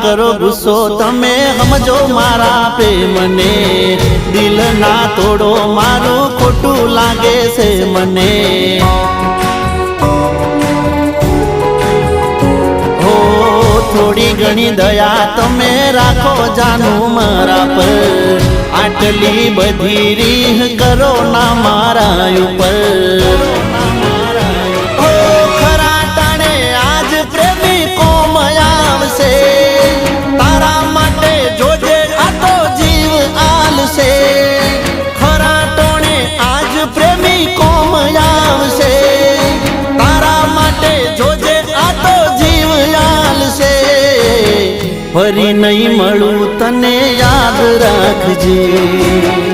કરો ગુસ્સો તમે સમજો મારા પ્રેમને દિલ ના તોડો મારું ખોટું લાગે છે મને થોડી ઘણી દયા તમે રાખો જાનું મારા પર આટલી બધી રીહ કરો ના મારા ઉપર ખરા ટાણે આજ પ્રેમી કોમ આવશે તારા માટે જોજે આ તો જીવ આલશે ખરા ટાણે આજ પ્રેમી કોમ આવશે તારા માટે જોજે આ તો જીવ આલશે ફરી નહીં મળું તને યાદ રાખજે।